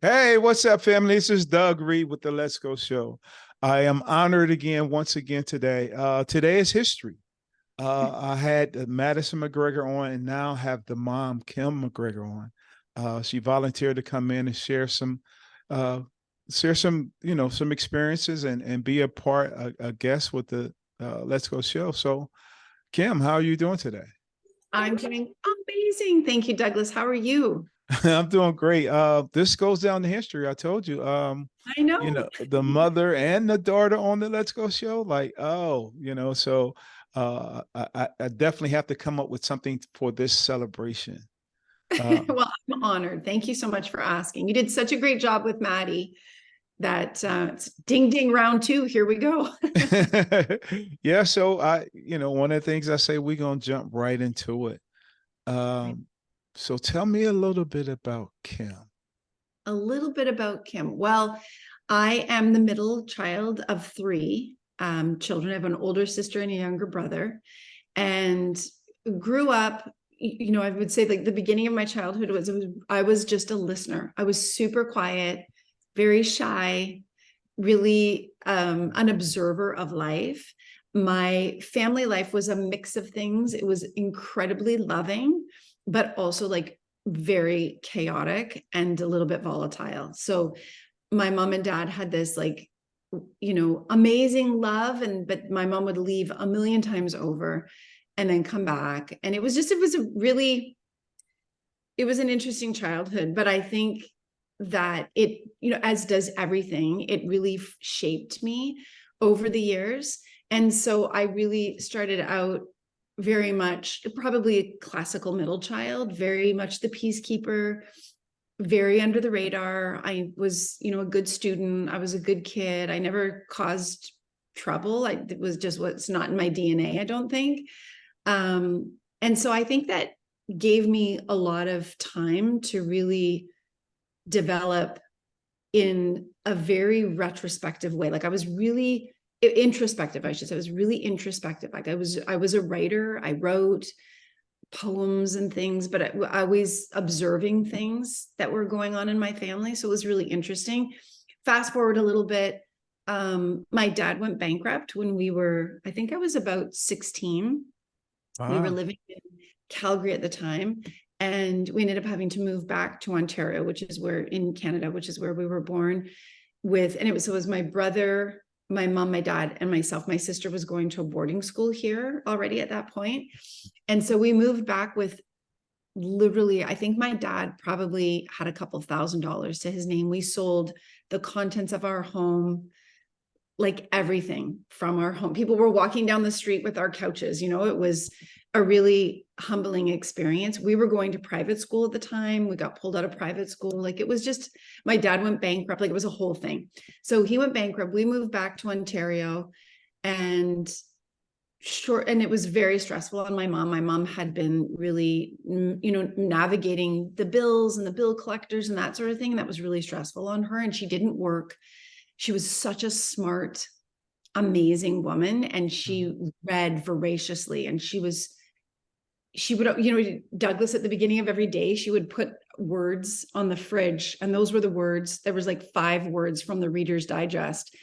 Hey, what's up, family? This is Doug Reed with the Let's Go Show. I am honored once again today. Today is history. I had Madison McGregor on, and now have the mom, Kim McGregor, on. She volunteered to come in and uh, some experiences and be a guest with the Let's Go Show. So, Kim, how are you doing today? I'm doing amazing. Thank you, Douglas. How are you? I'm doing great. This goes down to history. I told you. I know. The mother and the daughter on the Let's Go show. Like, so I definitely have to come up with something for this celebration. Uh, Well, I'm honored. Thank you so much for asking. You did such a great job with Maddie that it's ding ding round two. Here we go. yeah, so one of the things I say, we're gonna jump right into it. So tell me a little bit about Kim. A little bit about Kim. Well, I am the middle child of three children. I have an older sister and a younger brother, and grew up. I would say like the beginning of my childhood was I was just a listener. I was super quiet, very shy, really an observer of life. My family life was a mix of things. It was incredibly loving, but also like very chaotic and a little bit volatile. So my mom and dad had this like, amazing love, but my mom would leave a million times over and then come back. And it was an interesting childhood, but I think that it, as does everything, it really shaped me over the years. And so I really started out very much probably a classical middle child, very much the peacekeeper, very under the radar. I was, a good student. I was a good kid. I never caused trouble. It was just what's not in my DNA, I don't think. And so I think that gave me a lot of time to really develop in a very retrospective way. Like I was really introspective, I should say. I was really introspective. Like I was a writer. I wrote poems and things, but I was observing things that were going on in my family. So it was really interesting. Fast forward a little bit. My dad went bankrupt when I think I was about 16. We were Wow. living in Calgary at the time, and we ended up having to move back to Ontario, in Canada, which is where we were born and it was my brother, my mom, my dad, and myself. My sister was going to a boarding school here already at that point. And so we moved back with literally, I think my dad probably had a couple $1,000s to his name. We sold the contents of our home, like everything from our home. People were walking down the street with our couches. It was a really humbling experience. We were going to private school at the time. We got pulled out of private school. Like it was just, my dad went bankrupt. Like it was a whole thing. So he went bankrupt. We moved back to Ontario, and it was very stressful on my mom. My mom had been really, navigating the bills and the bill collectors and that sort of thing. And that was really stressful on her. And she didn't work. She was such a smart, amazing woman, and she read voraciously. And she would, Douglas, at the beginning of every day, she would put words on the fridge, and those were the words. There was like 5 words from the Reader's Digest,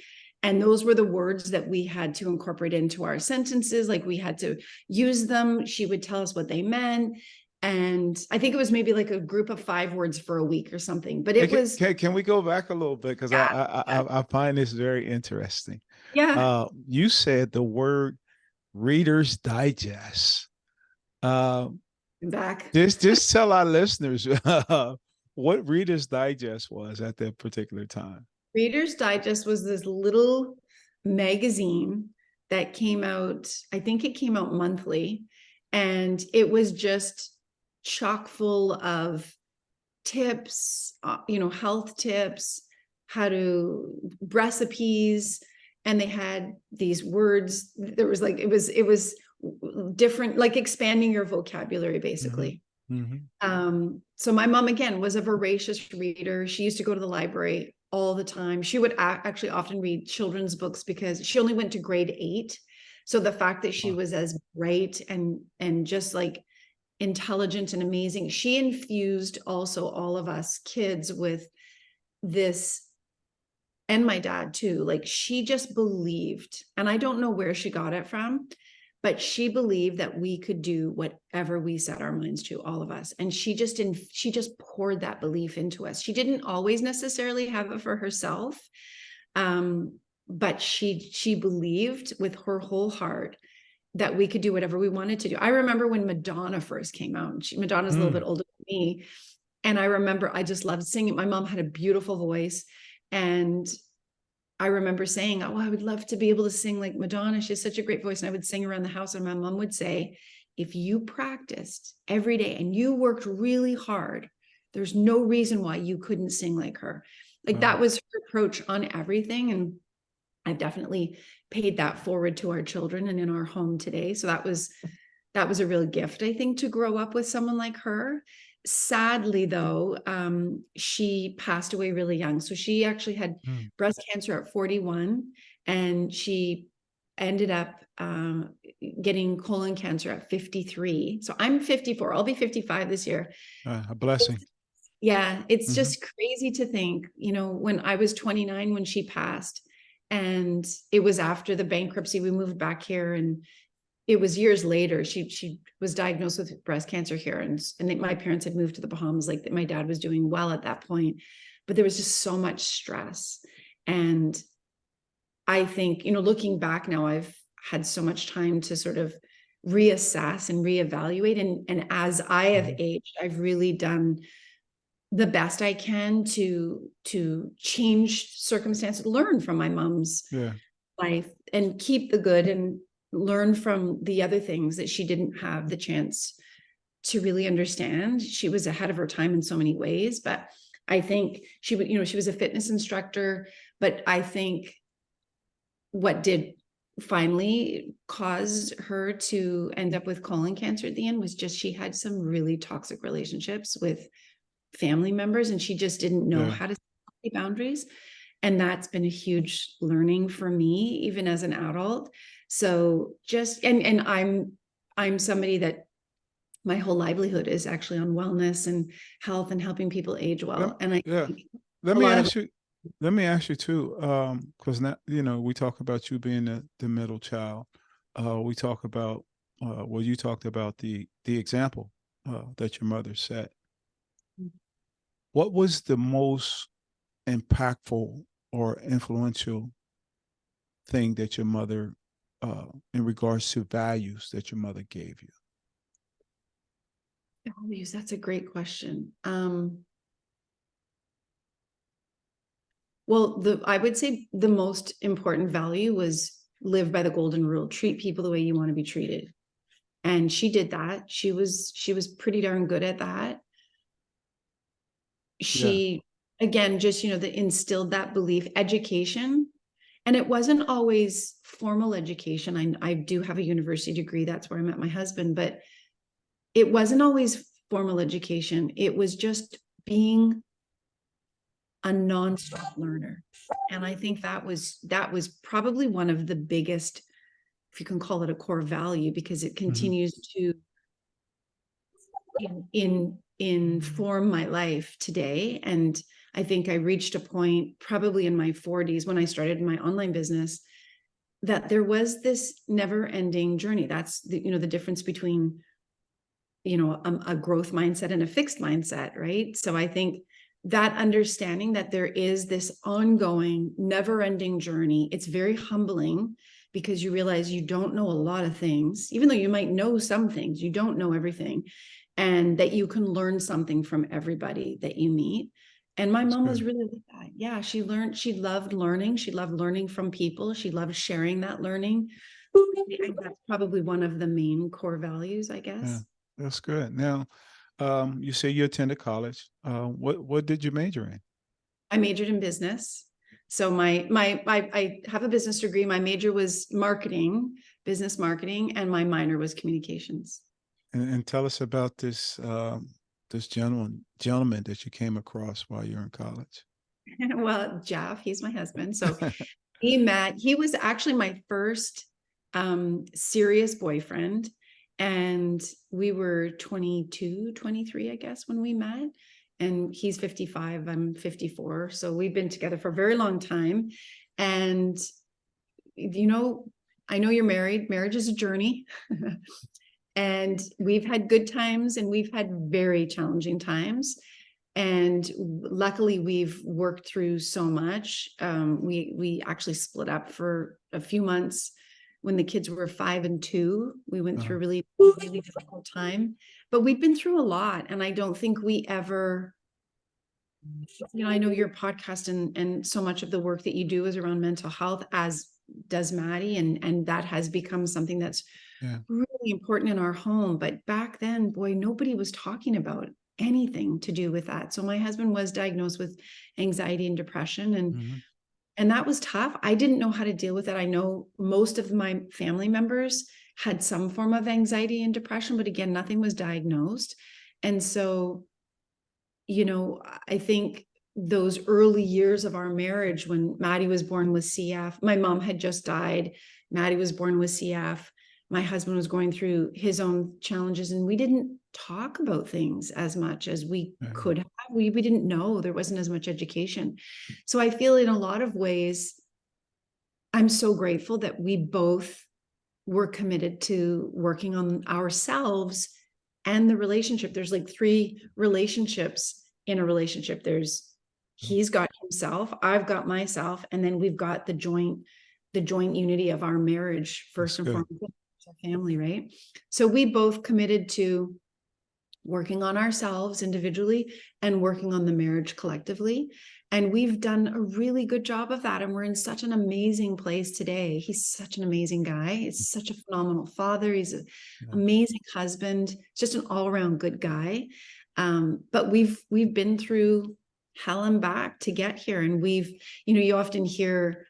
and those were the words that we had to incorporate into our sentences. Like we had to use them. She would tell us what they meant. And I think it was maybe like a group of 5 words for a week or something, but Hey, it was, can we go back a little bit, because yeah, I find this very interesting. yeah. You said the word Reader's Digest. Uh, Back. just tell our listeners what Reader's Digest was at that particular time. Reader's Digest was this little magazine that came out, I think it came out monthly, and it was just chock full of tips, health tips, how to recipes. And they had these words. There was like, it was different, like expanding your vocabulary, basically. So my mom, again, was a voracious reader. She used to go to the library all the time. She would actually often read children's books because she only went to grade 8. So the fact that she was as bright and just like intelligent and amazing, she infused also all of us kids with this, and my dad too, like she just believed, and I don't know where she got it from, but she believed that we could do whatever we set our minds to, all of us. And she just poured that belief into us. She didn't always necessarily have it for herself. But she believed with her whole heart that we could do whatever we wanted to do. I remember when Madonna first came out, and Madonna's a little bit older than me. And I remember I just loved singing. My mom had a beautiful voice. And I remember saying, oh, I would love to be able to sing like Madonna. She has such a great voice. And I would sing around the house. And my mom would say, if you practiced every day and you worked really hard, there's no reason why you couldn't sing like her. Like that was her approach on everything. And I've definitely paid that forward to our children and in our home today. So that was a real gift, I think, to grow up with someone like her. Sadly, though, she passed away really young. So she actually had breast cancer at 41, and she ended up getting colon cancer at 53. So I'm 54. I'll be 55 this year. A blessing. It's just crazy to think, when I was 29 when she passed, and it was after the bankruptcy, we moved back here, and it was years later. She was diagnosed with breast cancer here, and my parents had moved to the Bahamas. Like my dad was doing well at that point, but there was just so much stress. And I think, looking back now, I've had so much time to sort of reassess and reevaluate. And as I have aged, I've really done the best I can to change circumstances, learn from my mom's life, and keep the good, and learn from the other things that she didn't have the chance to really understand. She was ahead of her time in so many ways, but I think she was a fitness instructor, but I think what did finally cause her to end up with colon cancer at the end was just, she had some really toxic relationships with family members, and she just didn't know how to set boundaries. And that's been a huge learning for me, even as an adult. So just, and I'm somebody that my whole livelihood is actually on wellness and health and helping people age well. And I think let me ask you too, because now, we talk about you being the middle child. We talk about, you talked about the example that your mother set. What was the most impactful or influential thing that your mother, in regards to values, that your mother gave you? Values, that's a great question. Well, I would say the most important value was live by the golden rule, treat people the way you want to be treated. And she did that. She was pretty darn good at that. She, again, just, that instilled that belief, education. And it wasn't always formal education. I do have a university degree. That's where I met my husband, but it wasn't always formal education. It was just being a nonstop learner. And I think that was probably one of the biggest, if you can call it a core value, because it continues to inform my life today. And I think I reached a point probably in my 40s when I started my online business, that there was this never ending journey. That's the difference between, a growth mindset and a fixed mindset, right? So I think that understanding that there is this ongoing, never ending journey, it's very humbling, because you realize you don't know a lot of things, even though you might know some things, you don't know everything, and that you can learn something from everybody that you meet. And my mom was really like that. Yeah, she loved learning. She loved learning from people. She loved sharing that learning. And that's probably one of the main core values, I guess. Yeah, that's good. Now, you say you attended college. What did you major in? I majored in business. So I have a business degree. My major was marketing, business marketing, and my minor was communications. And tell us about this gentleman that you came across while you're in college. Well, Jeff, he's my husband. So he was actually my first serious boyfriend. And we were 22, 23, I guess, when we met. and he's 55, I'm 54. So we've been together for a very long time. And, I know you're married. Marriage is a journey. And we've had good times and we've had very challenging times. And luckily we've worked through so much. We actually split up for a few months when the kids were 5 and 2. We went through a really, really difficult time, but we've been through a lot. And I don't think we ever, I know your podcast and so much of the work that you do is around mental health, as does Maddie. And that has become something that's really important in our home. But back then, boy, nobody was talking about anything to do with that. So my husband was diagnosed with anxiety and depression, and that was tough. I didn't know how to deal with it. I know most of my family members had some form of anxiety and depression, but again, nothing was diagnosed. And so, I think those early years of our marriage, when Maddie was born with CF, my mom had just died. Maddie was born with CF. My husband was going through his own challenges, and we didn't talk about things as much as we could have. We didn't know. There wasn't as much education. So I feel in a lot of ways, I'm so grateful that we both were committed to working on ourselves and the relationship. There's like 3 relationships in a relationship. He's got himself, I've got myself, and then we've got the joint unity of our marriage, first and foremost, our family, right? So we both committed to working on ourselves individually and working on the marriage collectively. And we've done a really good job of that. And we're in such an amazing place today. He's such an amazing guy. He's such a phenomenal father. He's an amazing husband, just an all-around good guy. But we've been through hell and back to get here. And you often hear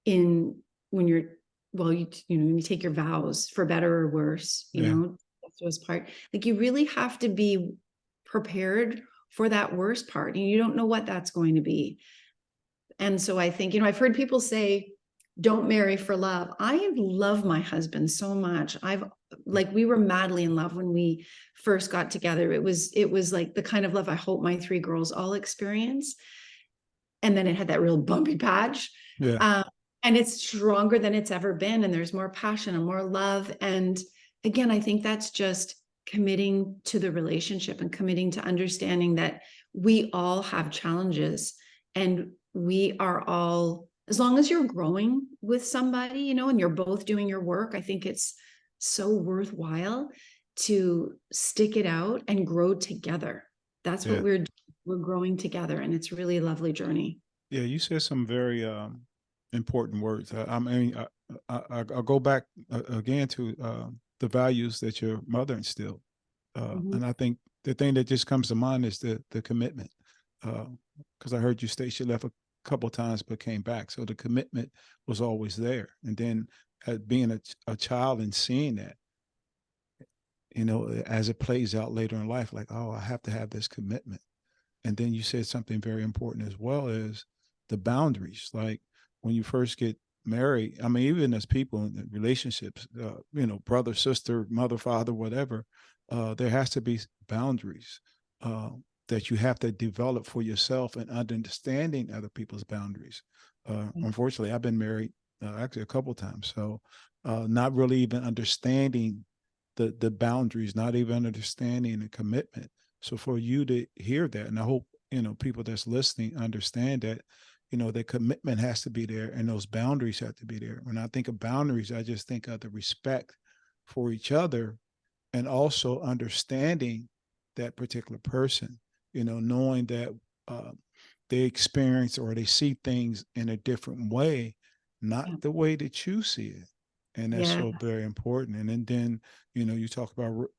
when you take your vows, for better or worse, to us part, like you really have to be prepared for that worst part, and you don't know what that's going to be. And so I think, I've heard people say, don't marry for love. I love my husband so much. We were madly in love when we first got together. It was like the kind of love I hope my 3 girls all experience. And then it had that real bumpy patch. And it's stronger than it's ever been. And there's more passion and more love. And again, I think that's just committing to the relationship and committing to understanding that we all have challenges, and we are all, as long as you're growing with somebody, and you're both doing your work, I think it's so worthwhile to stick it out and grow together. That's what we're growing together. And it's really a lovely journey. Yeah. You said some very, important words. I'll go back again to the values that your mother instilled, and I think the thing that just comes to mind is the commitment. Because I heard you state she left a couple of times but came back, so the commitment was always there. And then being a child and seeing that, as it plays out later in life, like, oh, I have to have this commitment. And then you said something very important as well, is the boundaries. Like, when you first get married, I mean, even as people in relationships, brother, sister, mother, father, whatever, there has to be boundaries that you have to develop for yourself, and understanding other people's boundaries. Unfortunately, I've been married actually a couple of times, so not really even understanding the boundaries, not even understanding the commitment. So for you to hear that, and I hope people that's listening understand that, the commitment has to be there, and those boundaries have to be there. When I think of boundaries, I just think of the respect for each other, and also understanding that particular person, knowing that they experience or they see things in a different way, not the way that you see it. And that's so very important. And then you talk about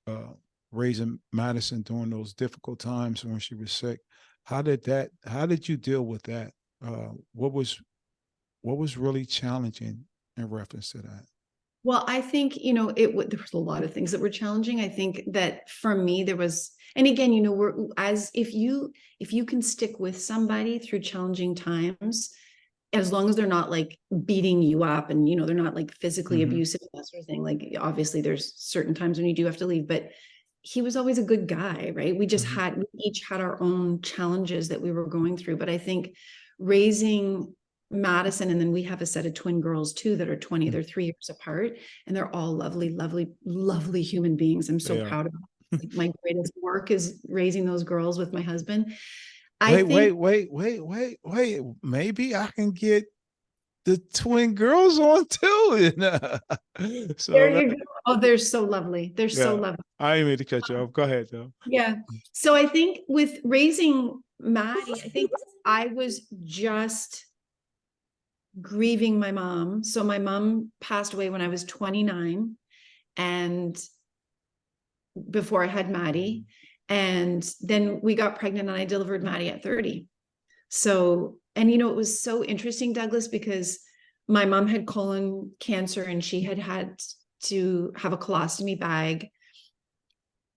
raising Madison during those difficult times when she was sick. How did you deal with that? What was really challenging in reference to that? Well, I think, there was a lot of things that were challenging. I think that for me, there was, and again, if you can stick with somebody through challenging times, as long as they're not like beating you up and, they're not like physically abusive, that sort of thing. Like, obviously there's certain times when you do have to leave, but he was always a good guy, right? We just Mhm. we each had our own challenges that we were going through. But I think raising Madison, and then we have a set of twin girls too that are 20, Mm. they're 3 years apart, and they're all lovely, lovely, lovely human beings. I'm so They are. proud of them. Like my greatest work is raising those girls with my husband. I Wait, think wait, wait, wait, wait, wait. Maybe I can get the twin girls on too. So there let, you go. Oh, they're so lovely. They're so yeah, lovely. I didn't mean to cut you off. Go ahead, though. Yeah. So I think with raising Maddie, I think I was just grieving my mom. So my mom passed away when I was 29 and before I had Maddie. And then we got pregnant and I delivered Maddie at 30. So, and it was so interesting, Douglas, because my mom had colon cancer and she had had to have a colostomy bag.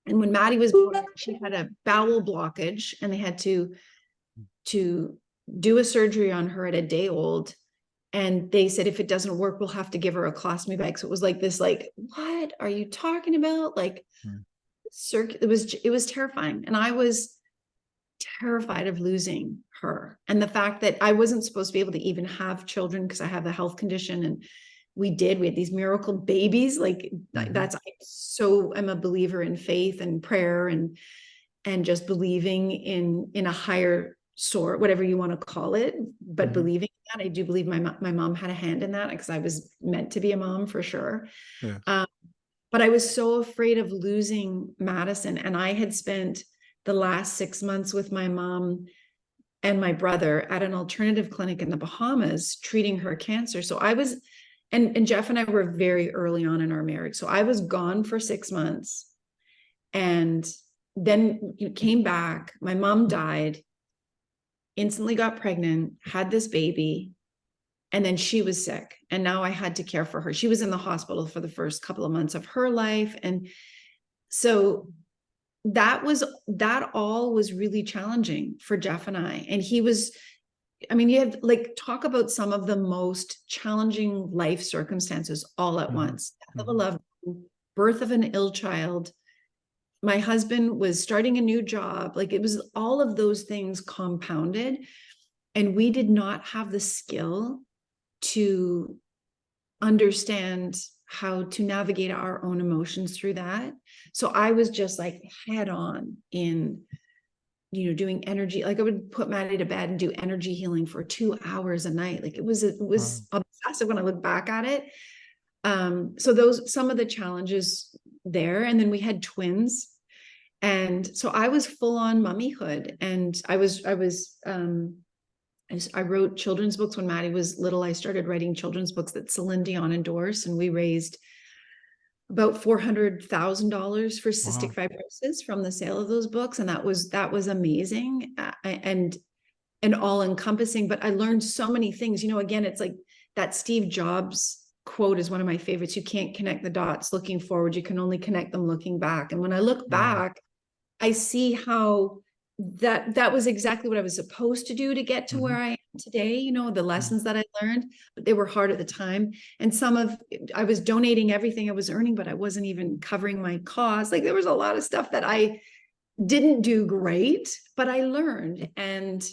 And when Maddie was born, she had a bowel blockage and they had to do a surgery on her at a day old. And they said, if it doesn't work, we'll have to give her a colostomy bag. So it was like this, like, what are you talking about? Like, Mm. it was terrifying. And I was terrified of losing her. And the fact that I wasn't supposed to be able to even have children because I have a health condition. And we had these miracle babies. Like Mhm. I'm a believer in faith and prayer and just believing in a higher sort, whatever you want to call it, but Mhm. believing that. I do believe my mom had a hand in that because I was meant to be a mom for sure. Yeah. Um, but I was so afraid of losing Madison. And I had spent the last 6 months with my mom and my brother at an alternative clinic in the Bahamas treating her cancer. So I was, and Jeff and I were very early on in our marriage. So I was gone for 6 months and then came back. My mom died, instantly got pregnant, had this baby, and then she was sick. And now I had to care for her. She was in the hospital for the first couple of months of her life. And so that all was really challenging for Jeff and I. And he was, I mean, you have like talk about some of the most challenging life circumstances all at Mhm. once. Death of a Mhm. loved one, birth of an ill child. My husband was starting a new job. Like it was all of those things compounded. And we did not have the skill to understand how to navigate our own emotions through that. So I was just like head on in, doing energy. Like I would put Maddie to bed and do energy healing for 2 hours a night. Like it was Wow. obsessive when I look back at it. So some of the challenges there. And then we had twins. And so I was full on mummyhood. And I wrote children's books when Maddie was little. I started writing children's books that Celine Dion endorsed, and we raised about $400,000 for cystic Wow. fibrosis from the sale of those books, and that was amazing and all encompassing. But I learned so many things. Again, it's like that Steve Jobs quote is one of my favorites. You can't connect the dots looking forward. You can only connect them looking back. And when I look Wow. back, I see how that was exactly what I was supposed to do to get to where Mhm. I am today, the Mhm. lessons that I learned, but they were hard at the time. And I was donating everything I was earning, but I wasn't even covering my costs. Like there was a lot of stuff that I didn't do great, but I learned. And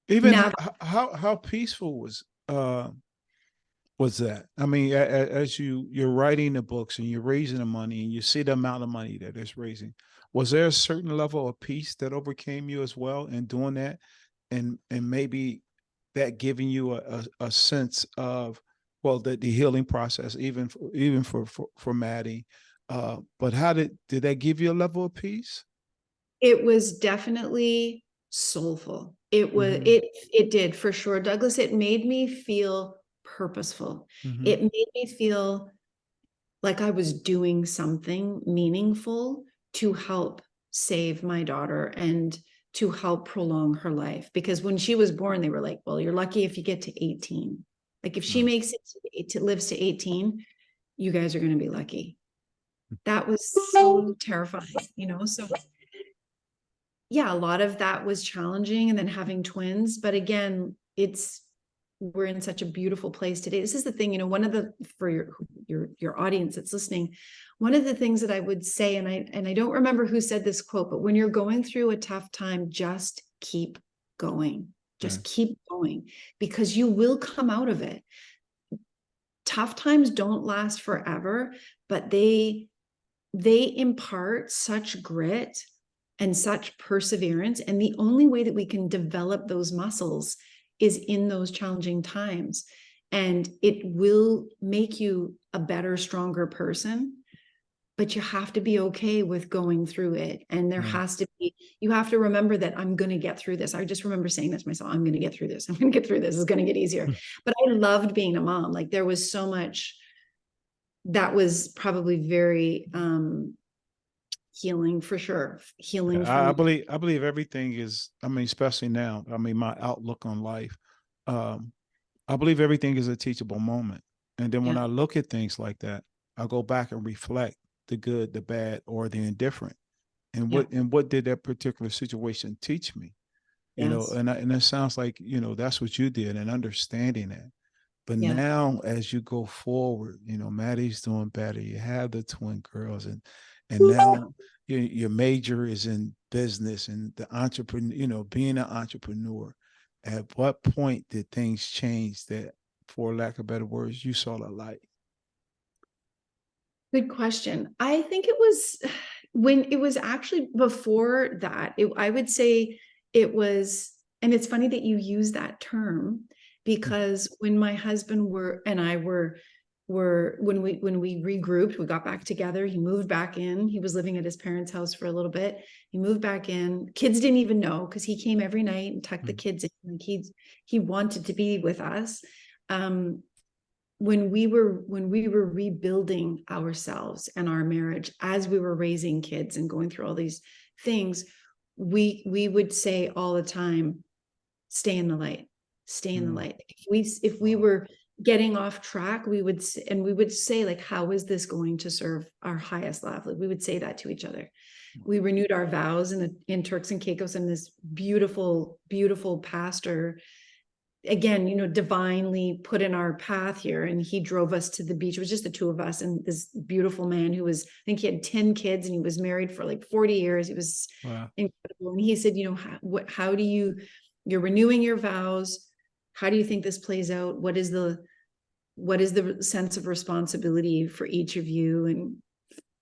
Even now, how peaceful was that? I mean, as you're writing the books and you're raising the money and you see the amount of money that it's raising, was there a certain level of peace that overcame you as well in doing that, and maybe that giving you a sense of, well, the healing process, even for Maddie. But how did that give you a level of peace? it was definitely soulful. Hmm. It did for sure, Douglas. It made me feel purposeful. Hmm. It made me feel like I was doing something meaningful to help save my daughter and to help prolong her life. Because when she was born, they were like, well, you're lucky if you get to 18. Like if she No. makes lives to 18, you guys are going to be lucky. That was so terrifying. So yeah, a lot of that was challenging and then having twins. But again, we're in such a beautiful place today. This is the thing, one of the, for your audience that's listening, one of the things that I would say, and I don't remember who said this quote, but when you're going through a tough time, just keep going. Just keep going, because you will come out of it. Tough times don't last forever, but they impart such grit and such perseverance. And the only way that we can develop those muscles is in those challenging times. And it will make you a better, stronger person. But you have to be okay with going through it. And there has to be, you have to remember that I'm going to get through this. I just remember saying this to myself, I'm going to get through this. I'm going to get through this. It's going to get easier. But I loved being a mom. Like, there was so much that was probably very healing, for sure. Healing. I believe everything is, I mean, especially now, I mean, my outlook on life, I believe everything is a teachable moment. And then when I look at things like that, I go back and reflect the good, the bad, or the indifferent. And what did that particular situation teach me? You know, and it sounds like, that's what you did, and understanding that. But now, as you go forward, Maddie's doing better. You have the twin girls, and now your major is in business and the entrepreneur, being an entrepreneur. At what point did things change that, for lack of better words, you saw the light? Good question. I think it was when it was actually before that. I would say it was, and it's funny that you use that term, because when my husband and I were when we regrouped, we got back together. He moved back in. He was living at his parents' house for a little bit. He moved back in. Kids didn't even know, because he came every night and tucked the kids in. Like, he wanted to be with us. When we were rebuilding ourselves and our marriage, as we were raising kids and going through all these things, we would say all the time, stay in the light, stay in the light. If we were getting off track, we would say, like, how is this going to serve our highest love? Like, we would say that to each other. We renewed our vows in Turks and Caicos, and this beautiful, beautiful pastor, again, divinely put in our path here. And he drove us to the beach. It was just the two of us, and this beautiful man who was, I think he had 10 kids, and he was married for like 40 years. He was incredible. And he said, how do you're renewing your vows. How do you think this plays out? What is the sense of responsibility for each of you? And,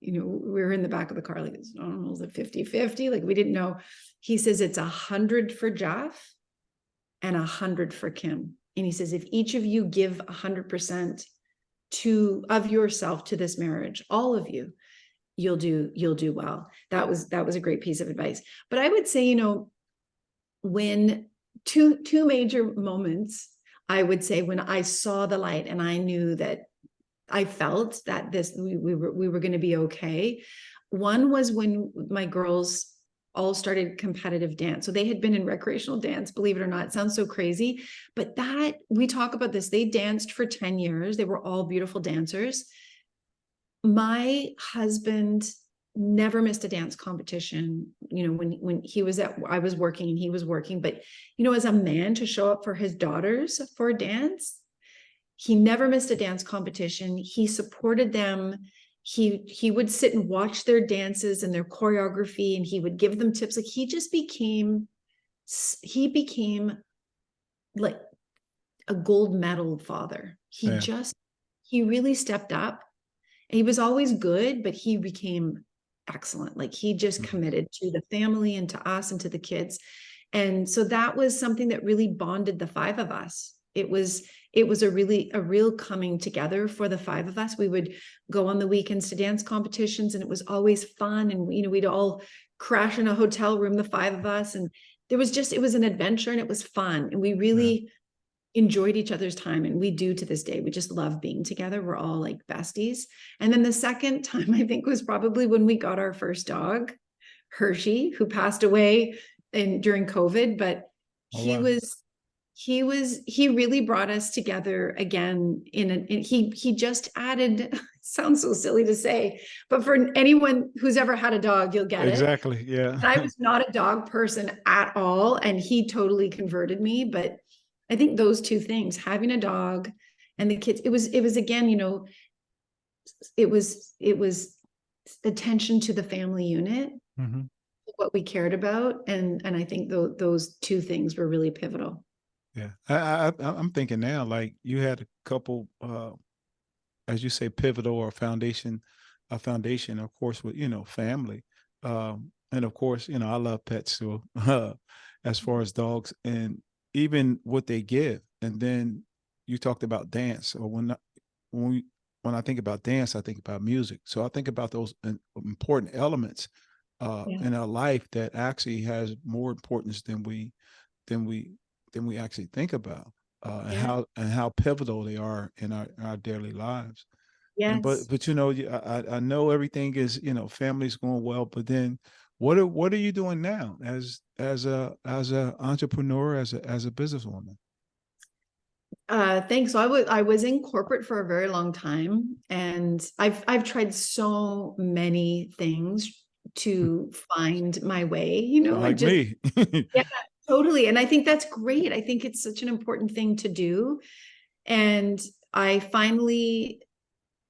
we were in the back of the car, like, I don't know, was it 50-50? Like, we didn't know. He says, it's 100 for Jeff and 100 for Kim. And he says, if each of you give 100% of yourself to this marriage, all of you, you'll do well. That was a great piece of advice. But I would say, when two major moments, I would say, when I saw the light and I knew that, I felt that we were going to be okay. One was when my girls all started competitive dance. So they had been in recreational dance, believe it or not. It sounds so crazy, but that, we talk about this. They danced for 10 years. They were all beautiful dancers. My husband never missed a dance competition, when I was working and he was working, but as a man, to show up for his daughters for a dance, he never missed a dance competition. He supported them. He would sit and watch their dances and their choreography, and he would give them tips. Like, he became like a gold medal father. He really stepped up. And he was always good, but he became excellent. Like, he just committed to the family and to us and to the kids. And so that was something that really bonded the five of us. It was a real coming together for the five of us. We would go on the weekends to dance competitions, and it was always fun. And, we'd all crash in a hotel room, the five of us. And it was an adventure, and it was fun. And we really enjoyed each other's time. And we do to this day. We just love being together. We're all like besties. And then the second time, I think, was probably when we got our first dog, Hershey, who passed away during COVID, but he really brought us together again. He just added, sounds so silly to say, but for anyone who's ever had a dog, you'll get it. Exactly. Yeah. I was not a dog person at all, and he totally converted me. But I think those two things, having a dog and the kids, it was again, it was attention to the family unit, Mhm. what we cared about. And I think those two things were really pivotal. Yeah. I'm thinking now, like you had a couple, as you say, pivotal or a foundation, of course, with, family. And of course, I love pets too, as far as dogs and even what they give. And then you talked about dance, or when we, when I think about dance, I think about music. So I think about those important elements Yeah. in our life that actually has more importance than we than we actually think about, Yeah. and how pivotal they are in our daily lives. And Yes. but I know everything is, family's going well, but then what are you doing now as a entrepreneur, as a businesswoman? Thanks. So I was in corporate for a very long time, and I've tried so many things to find my way, Like just, me. yeah, totally. And I think that's great. I think it's such an important thing to do. And I finally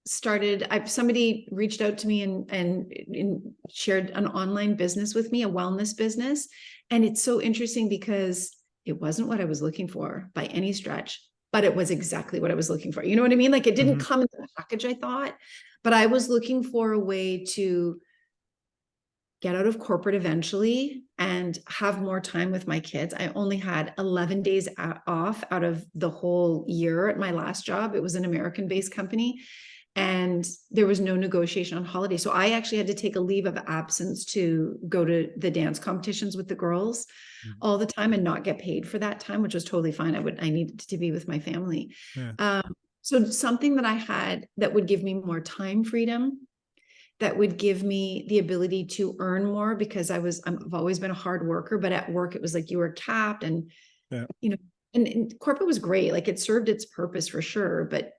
started, somebody reached out to me and shared an online business with me, a wellness business. And it's so interesting because it wasn't what I was looking for by any stretch, but it was exactly what I was looking for. You know what I mean? Like, it didn't Mhm. come in the package I thought, but I was looking for a way to get out of corporate eventually and have more time with my kids. I only had 11 days off out of the whole year at my last job. It was an American-based company, and there was no negotiation on holiday. So I actually had to take a leave of absence to go to the dance competitions with the girls Mhm. all the time and not get paid for that time, which was totally fine. I needed to be with my family. Yeah. Um, so something that I had that would give me more time freedom, that would give me the ability to earn more, because I've always been a hard worker, but at work it was like you were capped, and Yeah. you know and corporate was great, like it served its purpose for sure, but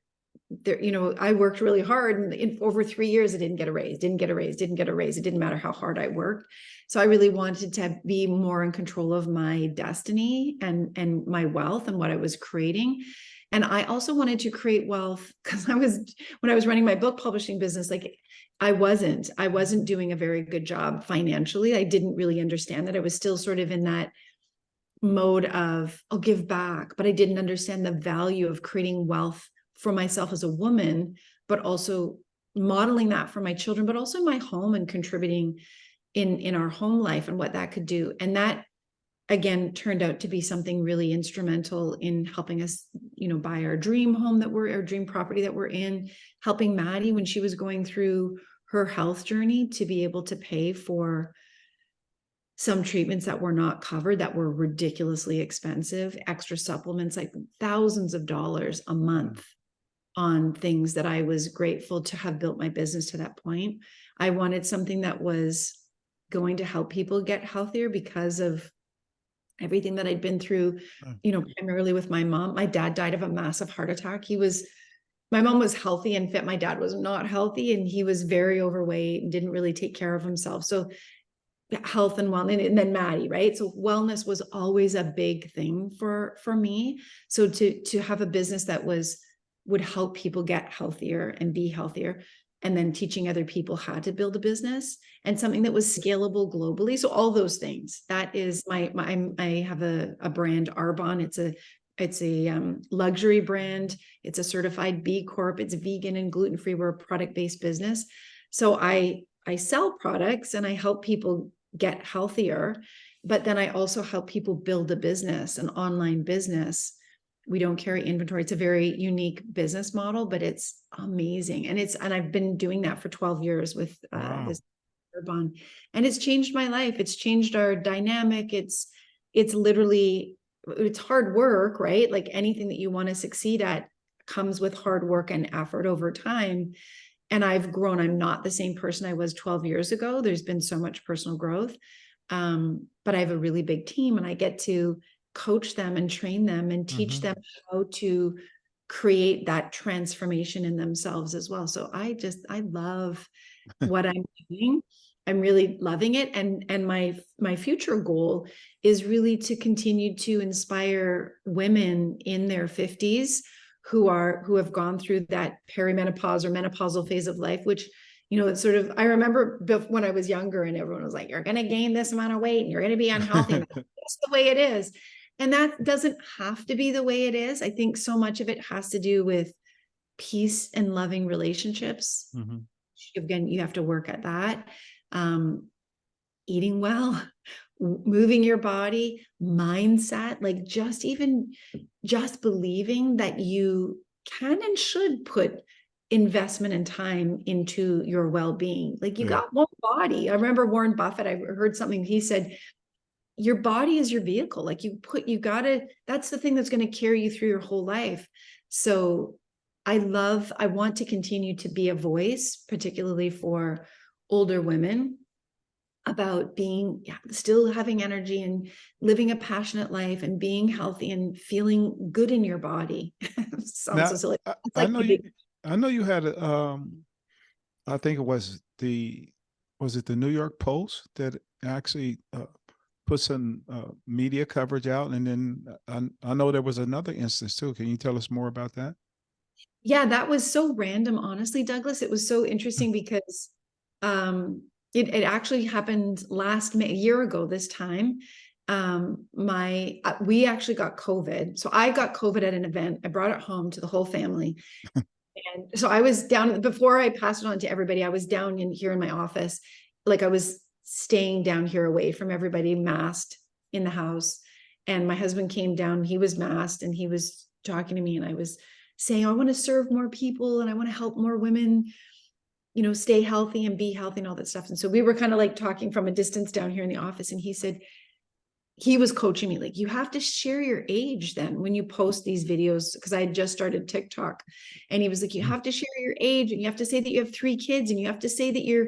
there, I worked really hard, and in over 3 years I didn't get a raise, didn't get a raise, didn't get a raise. It didn't matter how hard I worked. So I really wanted to be more in control of my destiny and my wealth and what I was creating. And I also wanted to create wealth because when I was running my book publishing business, like I wasn't doing a very good job financially. I didn't really understand that. I was still sort of in that mode of, I'll give back, but I didn't understand the value of creating wealth for myself as a woman, but also modeling that for my children, but also my home, and contributing in our home life and what that could do. And that again turned out to be something really instrumental in helping us, buy our dream home, our dream property that we're in, helping Maddie when she was going through her health journey to be able to pay for some treatments that were not covered, that were ridiculously expensive, extra supplements, like thousands of dollars a month on things that I was grateful to have built my business to that point. I wanted something that was going to help people get healthier because of everything that I'd been through, Mm. primarily with my mom. My dad died of a massive heart attack. My mom was healthy and fit. My dad was not healthy, and he was very overweight and didn't really take care of himself. So health and wellness, and then Maddie, right? So wellness was always a big thing for me. So to have a business that would help people get healthier and be healthier, and then teaching other people how to build a business, and something that was scalable globally. So all those things. That is I have a brand, Arbonne. It's a luxury brand. It's a certified B Corp. It's vegan and gluten-free. We're a product-based business. So I sell products and I help people get healthier, but then I also help people build a business, an online business. We don't carry inventory. It's a very unique business model, but it's amazing. And I've been doing that for 12 years with Wow. this Arbonne, and it's changed my life. It's changed our dynamic. It's literally, it's hard work, right? Like anything that you want to succeed at comes with hard work and effort over time. And I've grown. I'm not the same person I was 12 years ago. There's been so much personal growth. But I have a really big team, and I get to coach them and train them and teach Mm-hmm. them how to create that transformation in themselves as well. So I love what I'm doing. I'm really loving it. And my future goal is really to continue to inspire women in their 50s who have gone through that perimenopause or menopausal phase of life, which, it's sort of, I remember when I was younger and everyone was like, you're going to gain this amount of weight and you're going to be unhealthy. And that's the way it is. And that doesn't have to be the way it is. I think so much of it has to do with peace and loving relationships. Mm-hmm. Again, you have to work at that. Eating well, moving your body, mindset, like just believing that you can and should put investment and time into your well-being. Like you got one body. I remember Warren Buffett, I heard something, he said, your body is your vehicle. Like that's the thing that's going to carry you through your whole life. So I want to continue to be a voice, particularly for older women, about being still having energy and living a passionate life and being healthy and feeling good in your body. Sounds so silly. I know you had I think it was the New York Post that actually put some media coverage out, and then I know there was another instance too. Can you tell us more about that? Yeah, that was so random, honestly, Douglas. It was so interesting because it actually happened a year ago this time. We actually got COVID. So I got COVID at an event. I brought it home to the whole family. And so I was down, before I passed it on to everybody, I was down here in my office. Like I was staying down here away from everybody, masked in the house. And my husband came down, he was masked, and he was talking to me, and I was saying, I want to serve more people and I want to help more women, stay healthy and be healthy and all that stuff. And so we were kind of like talking from a distance down here in the office. And he said, he was coaching me, like, you have to share your age then when you post these videos, because I had just started TikTok. And he was like, you have to share your age, and you have to say that you have 3 kids, and you have to say that you're,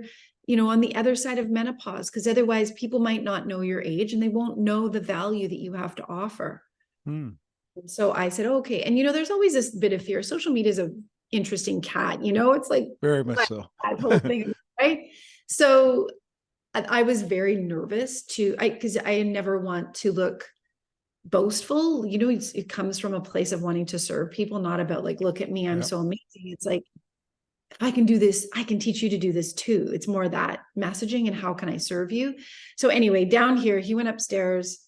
on the other side of menopause, because otherwise people might not know your age and they won't know the value that you have to offer. So I said, okay. And, there's always this bit of fear. Social media is an interesting cat, it's like very much so. That whole thing, right? So I was very nervous because I never want to look boastful. It comes from a place of wanting to serve people, not about like, look at me, I'm so amazing. It's like, if I can do this, I can teach you to do this too. It's more that messaging and how can I serve you? So anyway, down here, he went upstairs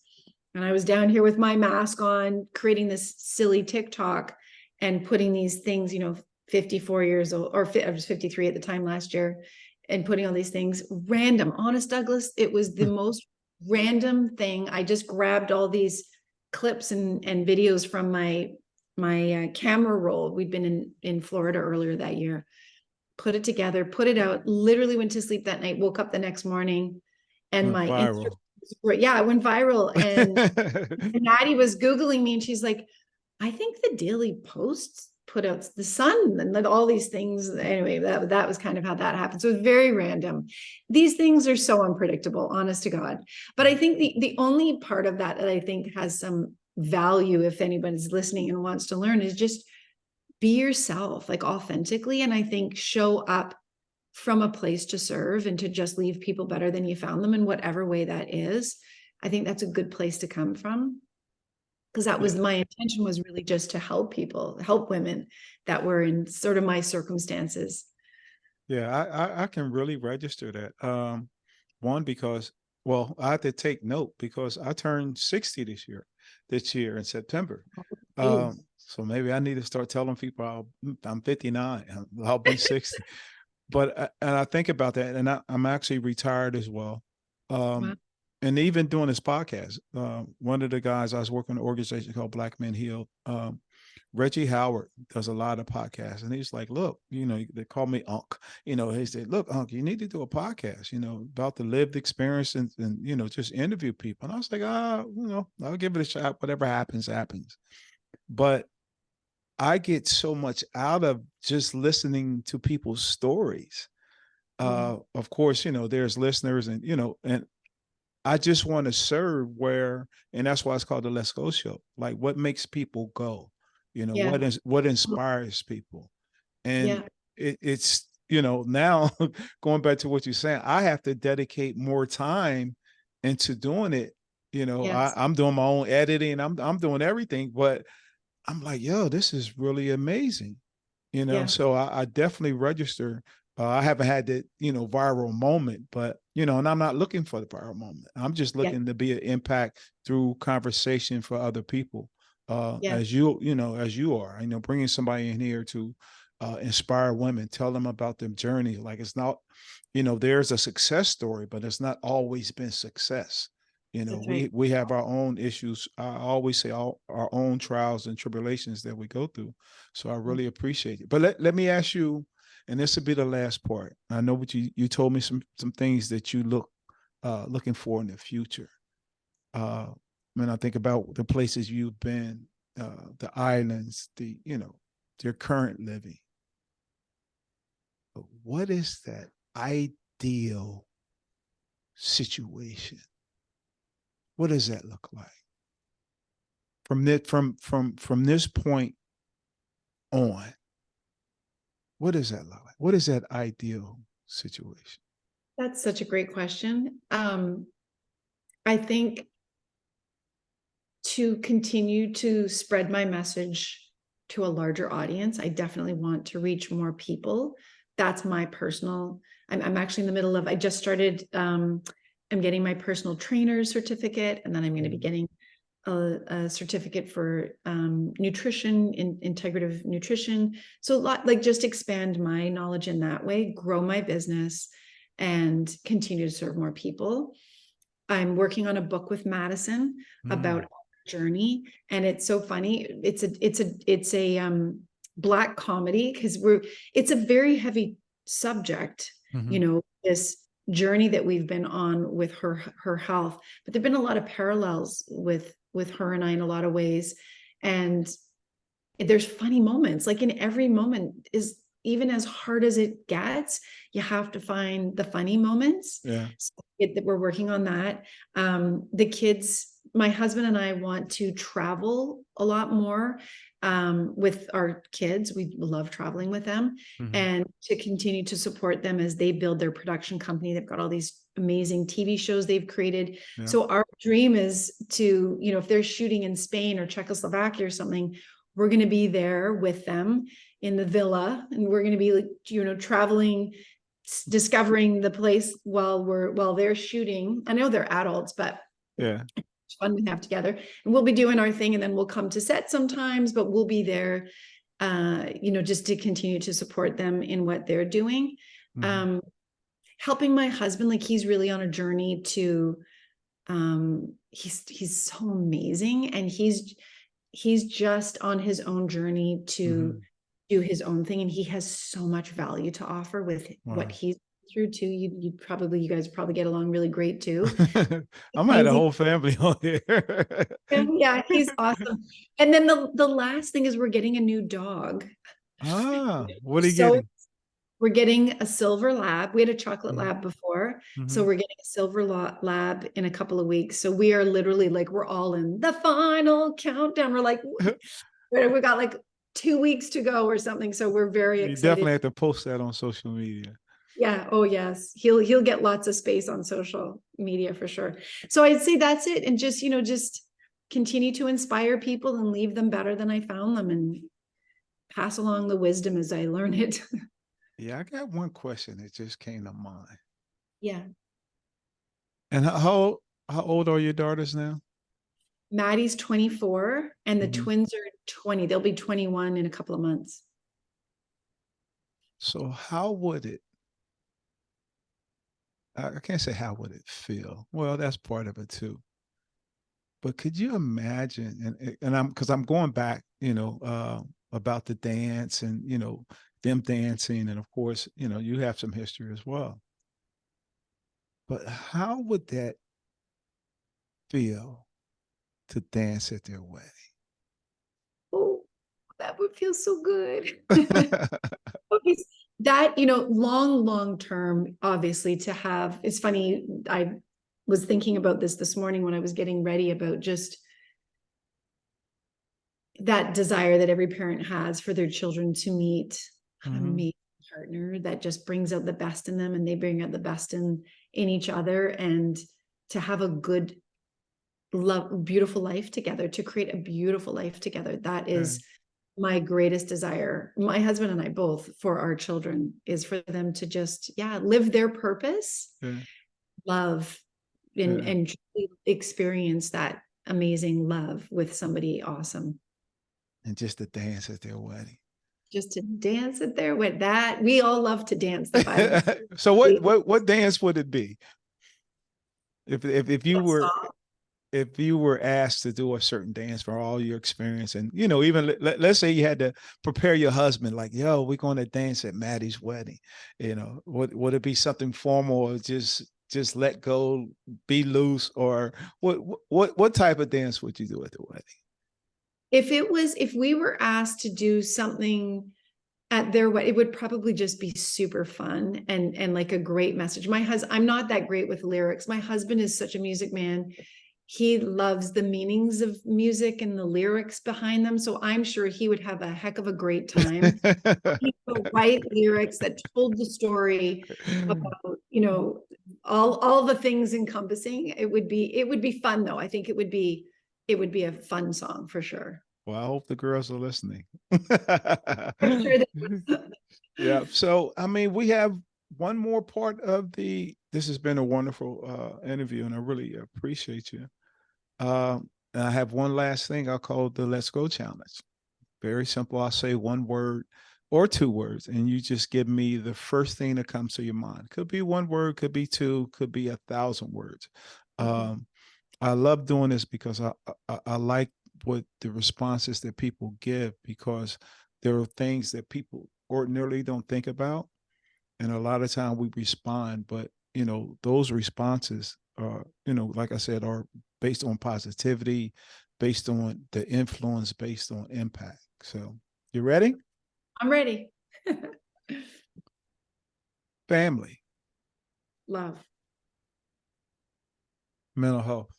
and I was down here with my mask on, creating this silly TikTok and putting these things, 54 years old, I was 53 at the time last year, and putting all these things random. Honest, Douglas, it was the most random thing. I just grabbed all these clips and videos from my camera roll. We'd been in Florida earlier that year, put it together, put it out, literally went to sleep that night, woke up the next morning, and my Instagram, it went viral. And Maddie was Googling me, and she's like, I think the Daily Post put out the Sun and all these things. Anyway, that was kind of how that happened. So it was very random. These things are so unpredictable, honest to God. But I think the only part of that I think has some value, if anybody's listening and wants to learn, is just be yourself, like authentically. And I think show up from a place to serve and to just leave people better than you found them, in whatever way that is. I think that's a good place to come from. Because that was my intention, was really just to help people, help women that were in sort of my circumstances. Yeah, I can really register that. One, because, well, I had to take note because I turned 60 this year in September. So maybe I need to start telling people I'm 59, I'll be 60. But, and I think about that, and I'm actually retired as well. Wow. And even doing this podcast, one of the guys, I was working in an organization called Black Men Heal. Reggie Howard does a lot of podcasts, and he's like, look, they call me Unc, he said, look, Unc, you need to do a podcast, about the lived experience and just interview people. And I was like, I'll give it a shot. Whatever happens, happens. But I get so much out of just listening to people's stories. Of course, there's listeners and I just want to serve and that's why it's called the Let's Go Show. Like, what makes people go? What inspires people? And it's now going back to what you're saying, I have to dedicate more time into doing it. Yes. I'm doing my own editing. I'm doing everything, but I'm like, yo, this is really amazing. Yeah. So I definitely register. I haven't had that, viral moment, but, and I'm not looking for the viral moment. I'm just Yeah. looking to be an impact through conversation for other people. Yeah. As you are, bringing somebody in here to inspire women, tell them about their journey. Like it's not, there's a success story, but it's not always been success. That's right. We have our own issues. I always say our own trials and tribulations that we go through. So I really appreciate it. But let me ask you, and this will be the last part. I know what you told me some things that you looking for in the future. When I think about the places you've been, the islands, their current living. But what is that ideal situation? What does that look like? From this point on, what does that look like? What is that ideal situation? That's such a great question. I think to continue to spread my message to a larger audience, I definitely want to reach more people. That's my personal, I'm actually in the middle of, I just started, I'm getting my personal trainer certificate, and then I'm going to be getting a certificate for nutrition, integrative nutrition. So a lot, like, just expand my knowledge in that way, grow my business, and continue to serve more people. I'm working on a book with Madison about our journey, and it's so funny. It's a Black comedy, because it's a very heavy subject, this journey that we've been on with her health, but there've been a lot of parallels with her and I in a lot of ways. And there's funny moments, like in every moment, is even as hard as it gets, you have to find the funny moments. Yeah. So that we're working on that. The kids, my husband and I want to travel a lot more with our kids. We love traveling with them, and to continue to support them as they build their production company. They've got all these amazing TV shows they've created. Yeah. So our dream is to, if they're shooting in Spain or Czechoslovakia or something, we're going to be there with them in the villa, and we're going to be, like, traveling, discovering the place while they're shooting. I know they're adults, but Yeah. it's fun we have together, and we'll be doing our thing, and then we'll come to set sometimes, but we'll be there, just to continue to support them in what they're doing. Helping my husband, like, he's really on a journey to, he's so amazing, and he's just on his own journey to do his own thing, and he has so much value to offer with what he's through too. You guys probably get along really great too. I might have a whole family on here. Yeah, he's awesome. And then the last thing is we're getting a new dog. What are you getting? We're getting a silver lab. We had a chocolate lab before. So we're getting a silver lab in a couple of weeks. So we are literally, like, we're all in the final countdown. We're like, we got like 2 weeks to go or something. So we're very You excited. definitely have to post that on social media. Yeah. Oh yes. He'll get lots of space on social media for sure. So I'd say that's it. And just, just continue to inspire people and leave them better than I found them, and pass along the wisdom as I learn it. Yeah, I got one question that just came to mind. Yeah. And how old are your daughters now? Maddie's 24 and the twins are 20. They'll be 21 in a couple of months. So how would it, I can't say how would it feel? Well, that's part of it too. But could you imagine, because I'm going back, about the dance and, them dancing. And of course, you have some history as well. But how would that feel to dance at their wedding? Oh, that would feel so good. That, long term, obviously, to have, it's funny. I was thinking about this morning when I was getting ready, about just that desire that every parent has for their children to meet an amazing partner that just brings out the best in them, and they bring out the best in each other, and to have a good, beautiful life together, to create a beautiful life together. That is my greatest desire. My husband and I both, for our children, is for them to just, live their purpose, love, and experience that amazing love with somebody awesome. And just to dance at their wedding. Just to dance at their wedding. That we all love to dance. So what dance would it be? If you were asked to do a certain dance for all your experience, and even let's say you had to prepare your husband, like, yo, we're going to dance at Maddie's wedding, would it be something formal, or just let go, be loose, or what type of dance would you do at the wedding? If we were asked to do something at their wedding, it would probably just be super fun and like a great message. I'm not that great with lyrics. My husband is such a music man. He loves the meanings of music and the lyrics behind them. So I'm sure he would have a heck of a great time. He would write lyrics that told the story about, all the things encompassing. It would be fun though. I think it would be a fun song for sure. Well, I hope the girls are listening. I'm sure Yeah. So, I mean, we have one more part of this has been a wonderful interview, and I really appreciate you. And I have one last thing I'll call the Let's Go Challenge. Very simple. I'll say one word or two words, and you just give me the first thing that comes to your mind. Could be one word, could be two, could be 1,000 words. I love doing this because I like what the responses that people give, because there are things that people ordinarily don't think about. And a lot of time we respond, but those responses are, like I said, are based on positivity, based on the influence, based on impact. So you ready? I'm ready. Family. Love. Mental health.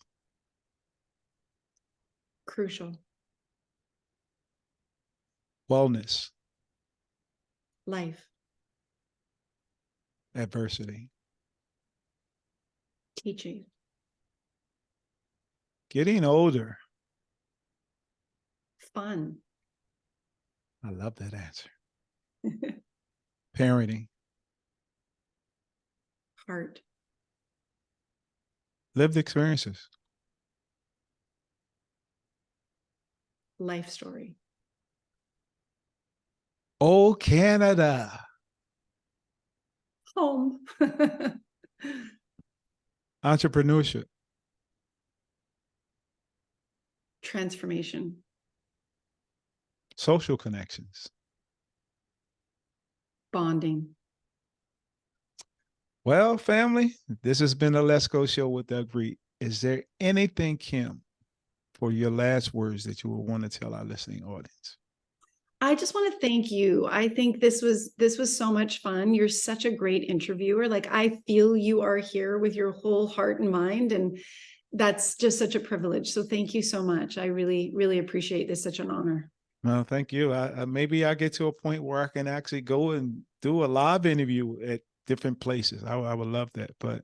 Crucial. Wellness. Life. Adversity. Teaching. Getting older. Fun. I love that answer. Parenting. Heart. Lived experiences. Life story. Oh, Canada. Home. Entrepreneurship. Transformation. Social connections. Bonding. Well, family, this has been the Let's Go Show with Doug Reed. Is there anything, Kim, for your last words that you would want to tell our listening audience? I just want to thank you. I think this was so much fun. You're such a great interviewer. Like, I feel you are here with your whole heart and mind, and that's just such a privilege. So thank you so much. I really, really appreciate this. Such an honor. Well, thank you. Maybe I get to a point where I can actually go and do a live interview at different places. I would love that. But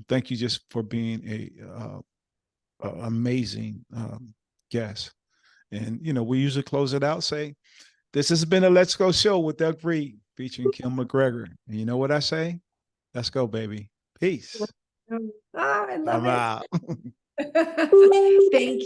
thank you just for being a amazing guest. And we usually close it out, say, this has been a Let's Go Show with Doug Reed featuring Kim McGregor. And you know what I say? Let's go, baby. Peace. Oh, I love I'm out. it. Thank you